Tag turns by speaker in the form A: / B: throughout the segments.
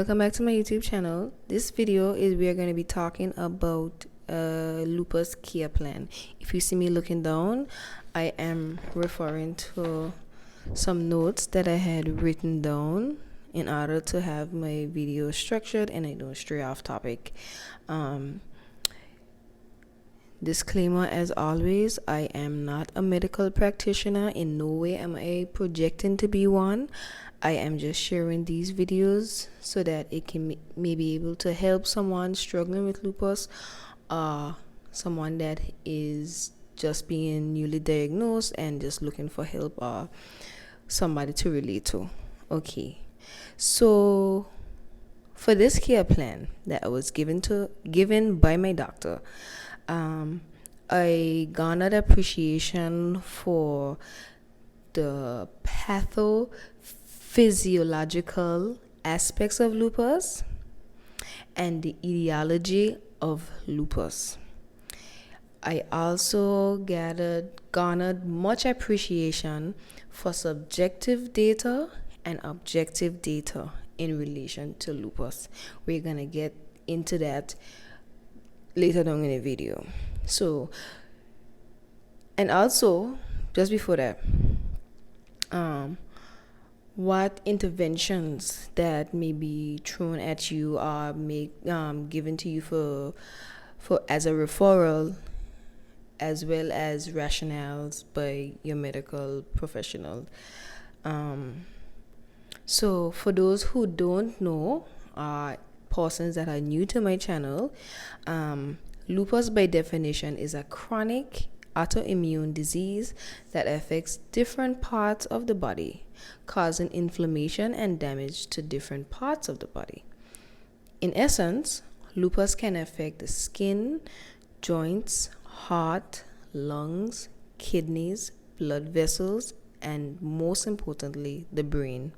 A: Welcome back to my YouTube channel. This video is we are going to be talking about Lupus Care Plan. If you see me looking down, I am referring to some notes that I had written down in order to have my video structured and I don't stray off topic. Disclaimer as always, I am not a medical practitioner. In no way am I projecting to be one. I am just sharing these videos so that it can may be able to help someone struggling with lupus, someone that is just being newly diagnosed and just looking for help, or somebody to relate to. Okay, so for this care plan that I was given by my doctor, I garnered appreciation for the pathophysiological aspects of lupus and the etiology of lupus. I also garnered much appreciation for subjective data and objective data in relation to lupus. We're gonna get into that later down in the video. So, and also just before that, what interventions that may be thrown at you or given to you for as a referral, as well as rationales by your medical professional. So for those who don't know, persons that are new to my channel, lupus by definition is a chronic autoimmune disease that affects different parts of the body, causing inflammation and damage to different parts of the body. In essence, lupus can affect the skin, joints, heart, lungs, kidneys, blood vessels, and most importantly, the brain.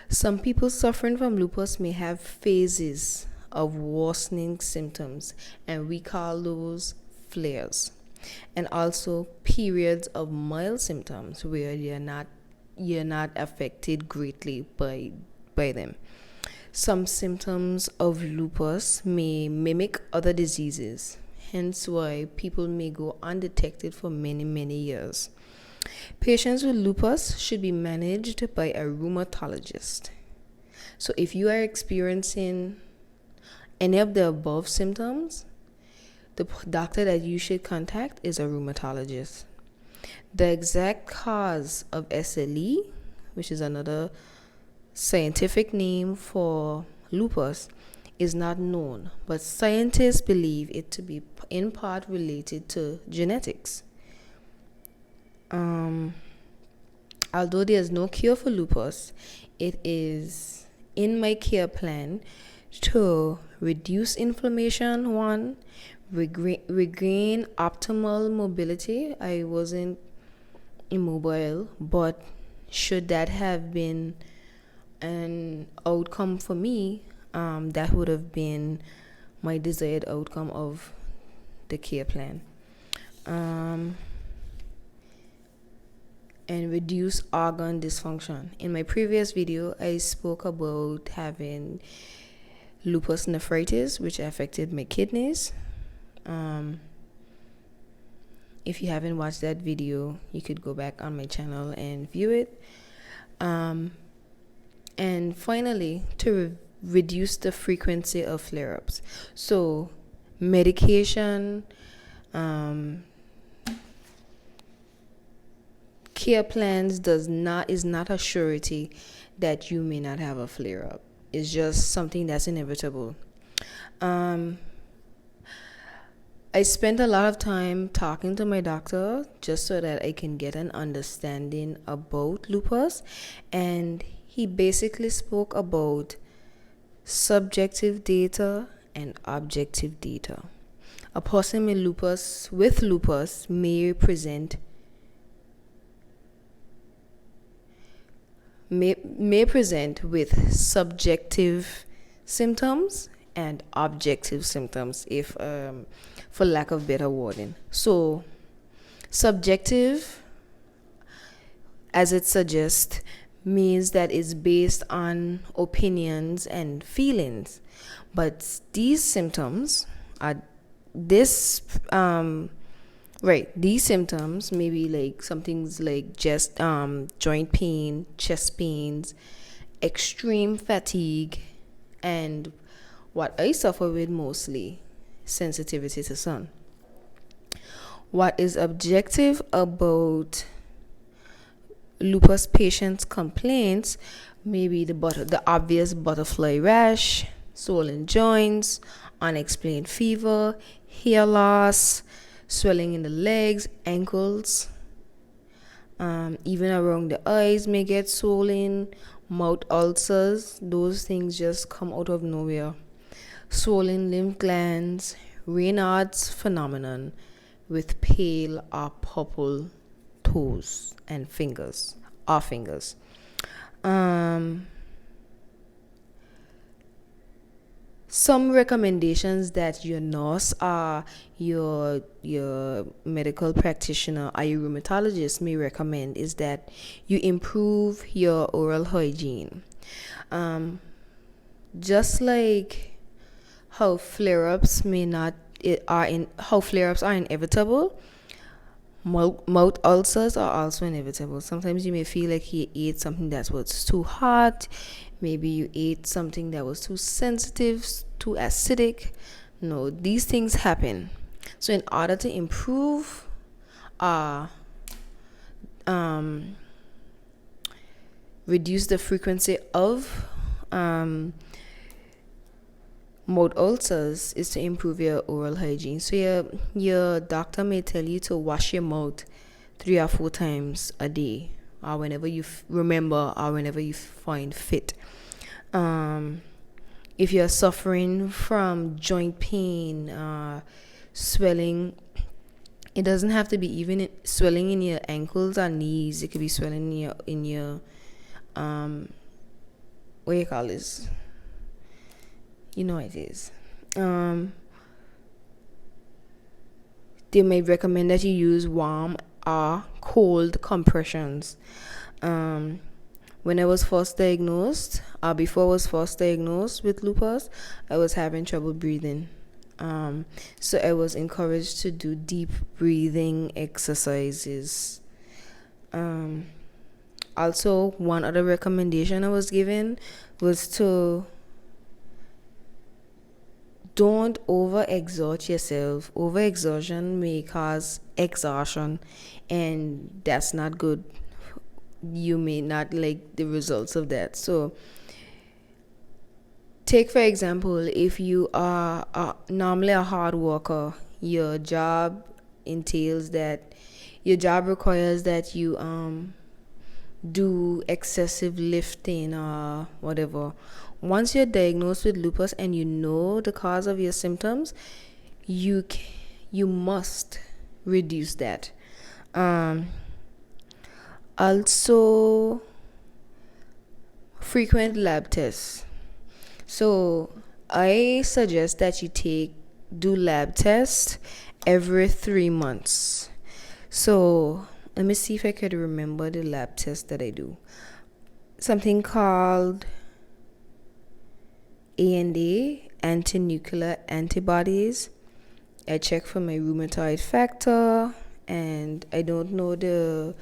A: Some people suffering from lupus may have phases of worsening symptoms, and we call those flares, and also periods of mild symptoms where you're not affected greatly by them. Some symptoms of lupus may mimic other diseases, hence why people may go undetected for many years. Patients with lupus should be managed by a rheumatologist. So if you are experiencing any of the above symptoms, the doctor that you should contact is a rheumatologist. The exact cause of SLE, which is another scientific name for lupus, is not known, but scientists believe it to be in part related to genetics. Although there's no cure for lupus, it is in my care plan to reduce inflammation, one, regain optimal mobility. I wasn't immobile, but should that have been an outcome for me, that would have been my desired outcome of the care plan. And reduce organ dysfunction. In my previous video, I spoke about having lupus nephritis, which affected my kidneys. If you haven't watched that video, you could go back on my channel and view it. And finally, to reduce the frequency of flare-ups. So medication, care plans is not a surety that you may not have a flare-up. It's just something that's inevitable. I spent a lot of time talking to my doctor just so that I can get an understanding about lupus, and he basically spoke about subjective data and objective data. A person with lupus may present with subjective symptoms and objective symptoms, if for lack of better wording. So subjective, as it suggests, means that it's based on opinions and feelings. But these symptoms are this right, these symptoms may be like something's like just joint pain, chest pains, extreme fatigue, and what I suffer with mostly, sensitivity to sun. What is objective about lupus patients' complaints may be the obvious butterfly rash, swollen joints, unexplained fever, hair loss, swelling in the legs, ankles, even around the eyes may get swollen, mouth ulcers, those things just come out of nowhere, swollen lymph glands, Raynaud's phenomenon with pale or purple toes and fingers or fingers. Some recommendations that your nurse or your medical practitioner or your rheumatologist may recommend is that you improve your oral hygiene. Just like how flare-ups are inevitable, mouth ulcers are also inevitable. Sometimes you may feel like you ate something that was too hot. Maybe you ate something that was too sensitive, too acidic. No, these things happen. So in order to improve reduce the frequency of mouth ulcers is to improve your oral hygiene. So your doctor may tell you to wash your mouth 3 or 4 times a day, or whenever you remember, or whenever you find fit. If you're suffering from joint pain, swelling, it doesn't have to be even swelling in your ankles or knees. It could be swelling in your what do you call this? You know it is. They may recommend that you use warm or cold compressions. When I was first diagnosed, or before I was first diagnosed with lupus, I was having trouble breathing. So I was encouraged to do deep breathing exercises. Also, one other recommendation I was given was to don't overexert yourself. Overexertion may cause exhaustion, and that's not good. You may not like the results of that. So take for example, if you are normally a hard worker, your job requires that you do excessive lifting or whatever. Once you're diagnosed with lupus and you know the cause of your symptoms, you must reduce that. Also, frequent lab tests. So I suggest that you do lab tests every 3 months. So let me see if I could remember the lab test that I do. Something called A&A, anti-nuclear antibodies. I check for my rheumatoid factor, and I don't know the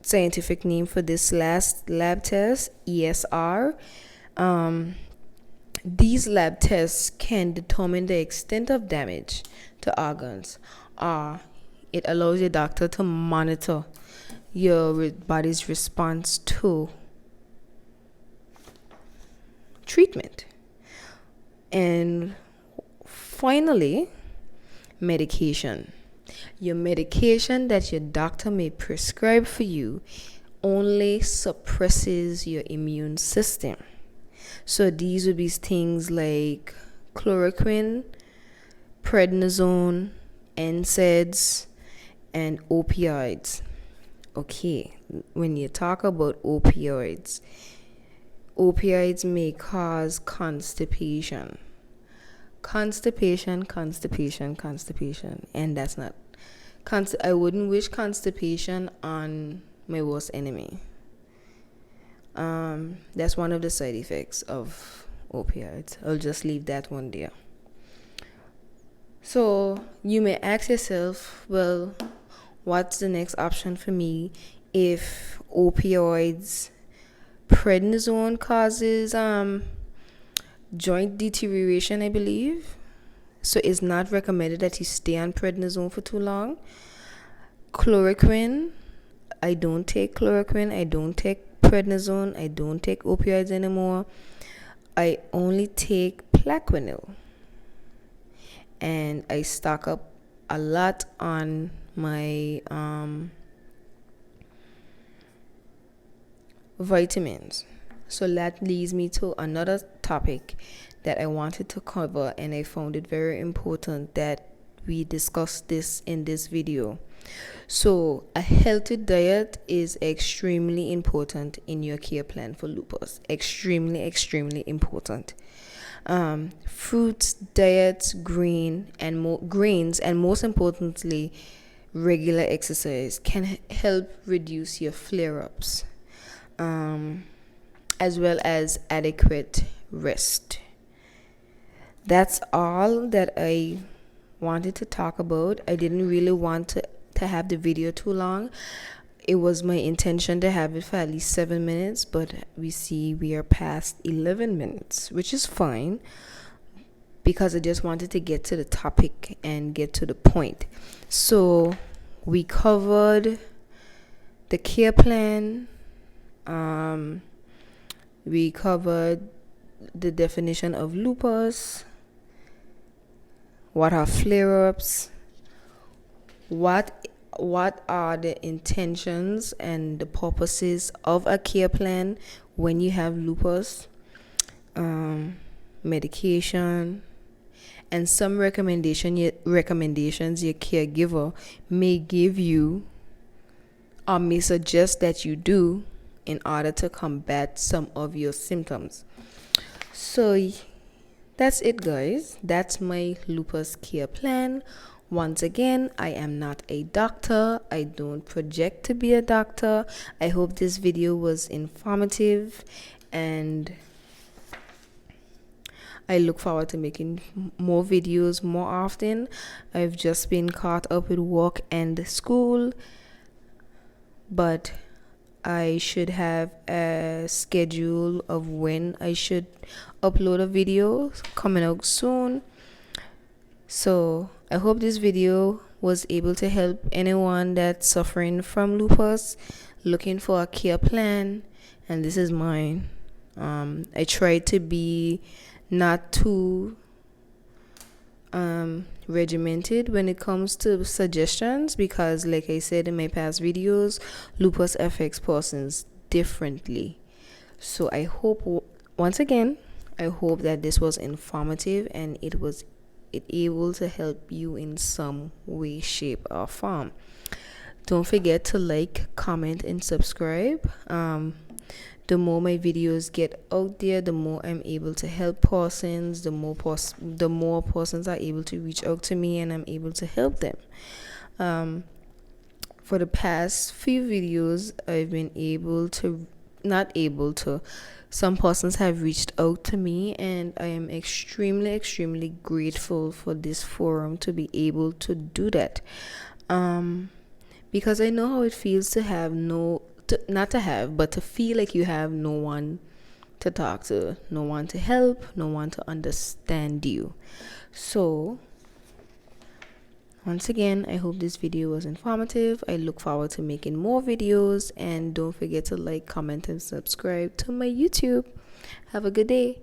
A: scientific name for this last lab test, ESR. These lab tests can determine the extent of damage to organs. It allows your doctor to monitor your body's response to treatment. And finally, medication. Your medication that your doctor may prescribe for you only suppresses your immune system. So these would be things like chloroquine, prednisone, NSAIDs, and opioids. Okay, when you talk about opioids may cause constipation, and that's not I wouldn't wish constipation on my worst enemy. That's one of the side effects of opioids. I'll just leave that one there. So you may ask yourself, well, what's the next option for me if opioids? Prednisone causes joint deterioration, I believe. So it's not recommended that you stay on prednisone for too long. Chloroquine, I don't take chloroquine. I don't take prednisone. I don't take opioids anymore. I only take Plaquenil. And I stock up a lot on my vitamins. So that leads me to another topic that I wanted to cover, and I found it very important that we discuss this in this video. So a healthy diet is extremely important in your care plan for lupus. Extremely important. Fruits, diets, greens, and most importantly, regular exercise can help reduce your flare-ups, as well as adequate rest. That's all that I wanted to talk about. I didn't really want to have the video too long. It was my intention to have it for at least 7 minutes, but we see we are past 11 minutes, which is fine, because I just wanted to get to the topic and get to the point. So we covered the care plan. We covered the definition of lupus, what are flare-ups, what are the intentions and the purposes of a care plan when you have lupus, medication, and some recommendations your caregiver may give you or may suggest that you do in order to combat some of your symptoms. So that's it, guys. That's my lupus care plan. Once again, I am not a doctor. I don't project to be a doctor. I hope this video was informative, and I look forward to making more videos more often. I've just been caught up with work and school, but I should have a schedule of when I should upload a video coming out soon. So I hope this video was able to help anyone that's suffering from lupus, looking for a care plan, and this is mine. I try to be not too regimented when it comes to suggestions, because like I said in my past videos, lupus affects persons differently. So I hope, once again, I hope that this was informative and it able to help you in some way, shape, or form. Don't forget to like, comment, and subscribe. The more my videos get out there, the more I'm able to help persons, the more persons are able to reach out to me and I'm able to help them. For the past few videos, I've been some persons have reached out to me, and I am extremely grateful for this forum to be able to do that. Because I know how it feels to have to feel like you have no one to talk to, no one to help, no one to understand you. So once again, I hope this video was informative. I look forward to making more videos, and don't forget to like, comment, and subscribe to my YouTube. Have a good day.